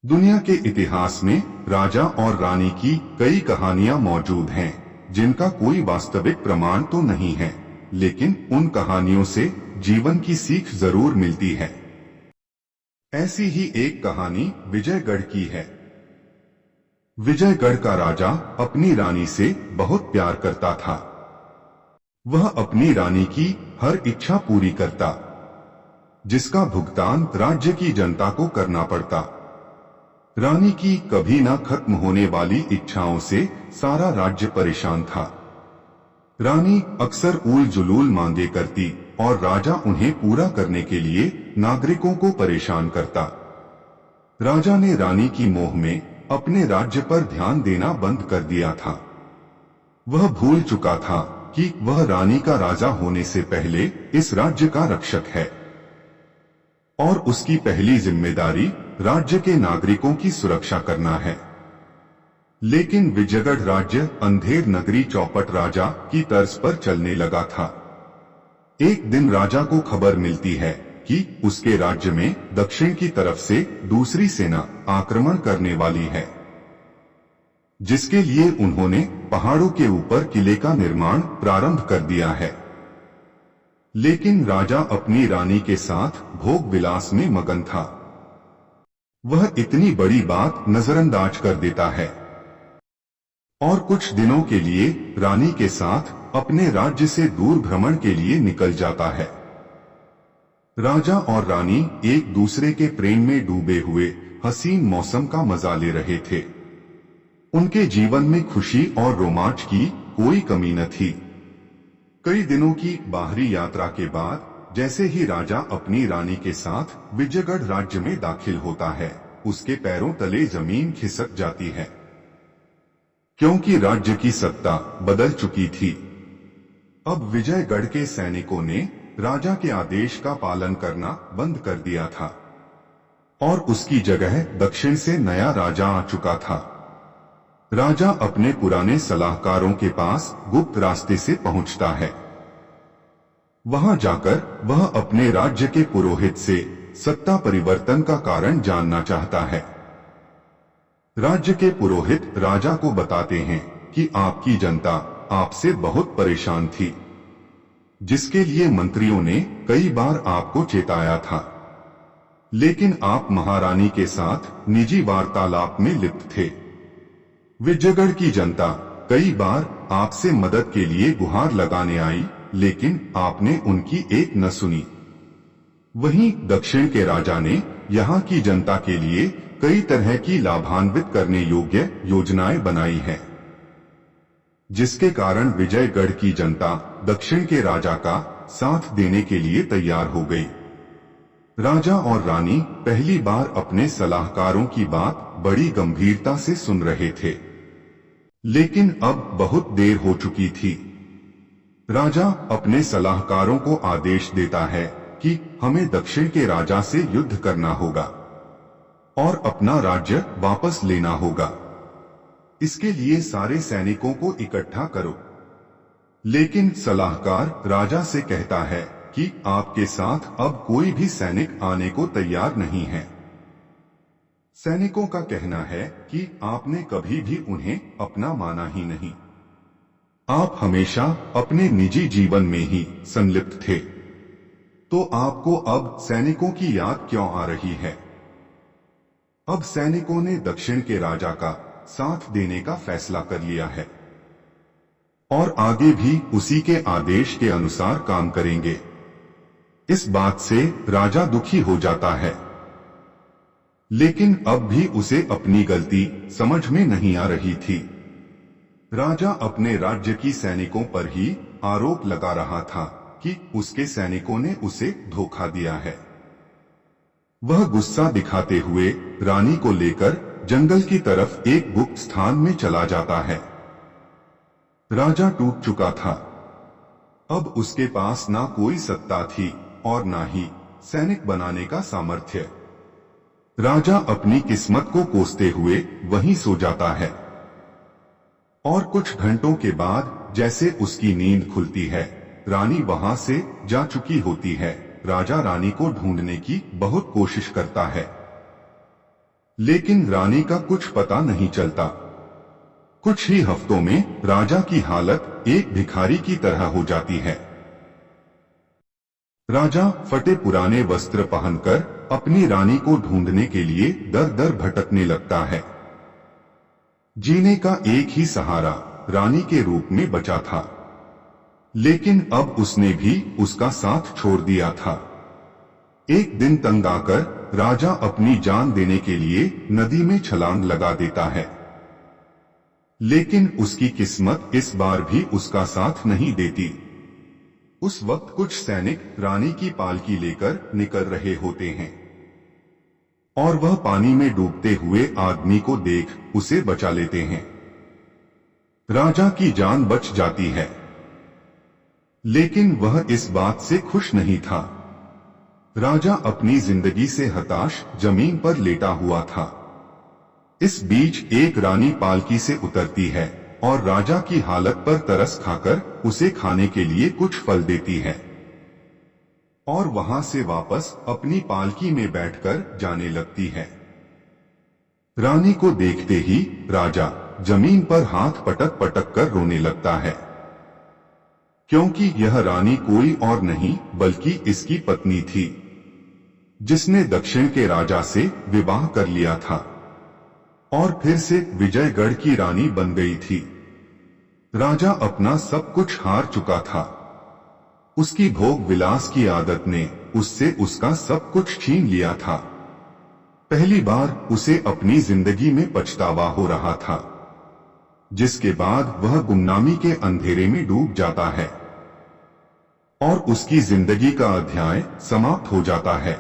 दुनिया के इतिहास में राजा और रानी की कई कहानियां मौजूद हैं, जिनका कोई वास्तविक प्रमाण तो नहीं है, लेकिन उन कहानियों से जीवन की सीख जरूर मिलती है। ऐसी ही एक कहानी विजयगढ़ की है। विजयगढ़ का राजा अपनी रानी से बहुत प्यार करता था। वह अपनी रानी की हर इच्छा पूरी करता, जिसका भुगतान राज्य की जनता को करना पड़ता। रानी की कभी न खत्म होने वाली इच्छाओं से सारा राज्य परेशान था। रानी अक्सर उल जुलूल मांगे करती और राजा उन्हें पूरा करने के लिए नागरिकों को परेशान करता। राजा ने रानी की मोह में अपने राज्य पर ध्यान देना बंद कर दिया था। वह भूल चुका था कि वह रानी का राजा होने से पहले इस राज्य का रक्षक है और उसकी पहली जिम्मेदारी राज्य के नागरिकों की सुरक्षा करना है। लेकिन विजयगढ़ राज्य अंधेर नगरी चौपट राजा की तर्ज पर चलने लगा था। एक दिन राजा को खबर मिलती है कि उसके राज्य में दक्षिण की तरफ से दूसरी सेना आक्रमण करने वाली है, जिसके लिए उन्होंने पहाड़ों के ऊपर किले का निर्माण प्रारंभ कर दिया है। लेकिन राजा अपनी रानी के साथ भोग विलास में मगन था। वह इतनी बड़ी बात नजरअंदाज कर देता है और कुछ दिनों के लिए रानी के साथ अपने राज्य से दूर भ्रमण के लिए निकल जाता है। राजा और रानी एक दूसरे के प्रेम में डूबे हुए हसीन मौसम का मजा ले रहे थे। उनके जीवन में खुशी और रोमांच की कोई कमी न थी। कई दिनों की बाहरी यात्रा के बाद जैसे ही राजा अपनी रानी के साथ विजयगढ़ राज्य में दाखिल होता है, उसके पैरों तले जमीन खिसक जाती है, क्योंकि राज्य की सत्ता बदल चुकी थी। अब विजयगढ़ के सैनिकों ने राजा के आदेश का पालन करना बंद कर दिया था और उसकी जगह दक्षिण से नया राजा आ चुका था। राजा अपने पुराने सलाहकारों के पास गुप्त रास्ते से पहुंचता है। वहां जाकर वह अपने राज्य के पुरोहित से सत्ता परिवर्तन का कारण जानना चाहता है। राज्य के पुरोहित राजा को बताते हैं कि आपकी जनता आपसे बहुत परेशान थी, जिसके लिए मंत्रियों ने कई बार आपको चेताया था, लेकिन आप महारानी के साथ निजी वार्तालाप में लिप्त थे। विजयगढ़ की जनता कई बार आपसे मदद के लिए गुहार लगाने आई, लेकिन आपने उनकी एक न सुनी। वहीं दक्षिण के राजा ने यहाँ की जनता के लिए कई तरह की लाभान्वित करने योग्य योजनाएं बनाई हैं, जिसके कारण विजयगढ़ की जनता दक्षिण के राजा का साथ देने के लिए तैयार हो गई। राजा और रानी पहली बार अपने सलाहकारों की बात बड़ी गंभीरता से सुन रहे थे, लेकिन अब बहुत देर हो चुकी थी। राजा अपने सलाहकारों को आदेश देता है कि हमें दक्षिण के राजा से युद्ध करना होगा और अपना राज्य वापस लेना होगा। इसके लिए सारे सैनिकों को इकट्ठा करो। लेकिन सलाहकार राजा से कहता है कि आपके साथ अब कोई भी सैनिक आने को तैयार नहीं है। सैनिकों का कहना है कि आपने कभी भी उन्हें अपना माना ही नहीं। आप हमेशा अपने निजी जीवन में ही संलिप्त थे, तो आपको अब सैनिकों की याद क्यों आ रही है? अब सैनिकों ने दक्षिण के राजा का साथ देने का फैसला कर लिया है और आगे भी उसी के आदेश के अनुसार काम करेंगे। इस बात से राजा दुखी हो जाता है, लेकिन अब भी उसे अपनी गलती समझ में नहीं आ रही थी। राजा अपने राज्य की सैनिकों पर ही आरोप लगा रहा था कि उसके सैनिकों ने उसे धोखा दिया है। वह गुस्सा दिखाते हुए रानी को लेकर जंगल की तरफ एक गुप्त स्थान में चला जाता है। राजा टूट चुका था। अब उसके पास ना कोई सत्ता थी और ना ही सैनिक बनाने का सामर्थ्य। राजा अपनी किस्मत को कोसते हुए वहीं सो जाता है और कुछ घंटों के बाद जैसे उसकी नींद खुलती है, रानी वहां से जा चुकी होती है। राजा रानी को ढूंढने की बहुत कोशिश करता है, लेकिन रानी का कुछ पता नहीं चलता। कुछ ही हफ्तों में राजा की हालत एक भिखारी की तरह हो जाती है। राजा फटे पुराने वस्त्र पहनकर अपनी रानी को ढूंढने के लिए दर दर भटकने लगता है। जीने का एक ही सहारा रानी के रूप में बचा था, लेकिन अब उसने भी उसका साथ छोड़ दिया था। एक दिन तंग आकर राजा अपनी जान देने के लिए नदी में छलांग लगा देता है, लेकिन उसकी किस्मत इस बार भी उसका साथ नहीं देती। उस वक्त कुछ सैनिक रानी की पालकी लेकर निकल रहे होते हैं और वह पानी में डूबते हुए आदमी को देख उसे बचा लेते हैं। राजा की जान बच जाती है, लेकिन वह इस बात से खुश नहीं था। राजा अपनी जिंदगी से हताश जमीन पर लेटा हुआ था। इस बीच एक रानी पालकी से उतरती है और राजा की हालत पर तरस खाकर उसे खाने के लिए कुछ फल देती है और वहां से वापस अपनी पालकी में बैठकर जाने लगती है। रानी को देखते ही राजा जमीन पर हाथ पटक पटक कर रोने लगता है, क्योंकि यह रानी कोई और नहीं बल्कि इसकी पत्नी थी, जिसने दक्षिण के राजा से विवाह कर लिया था और फिर से विजयगढ़ की रानी बन गई थी। राजा अपना सब कुछ हार चुका था। उसकी भोग विलास की आदत ने उससे उसका सब कुछ छीन लिया था। पहली बार उसे अपनी जिंदगी में पछतावा हो रहा था, जिसके बाद वह गुमनामी के अंधेरे में डूब जाता है और उसकी जिंदगी का अध्याय समाप्त हो जाता है।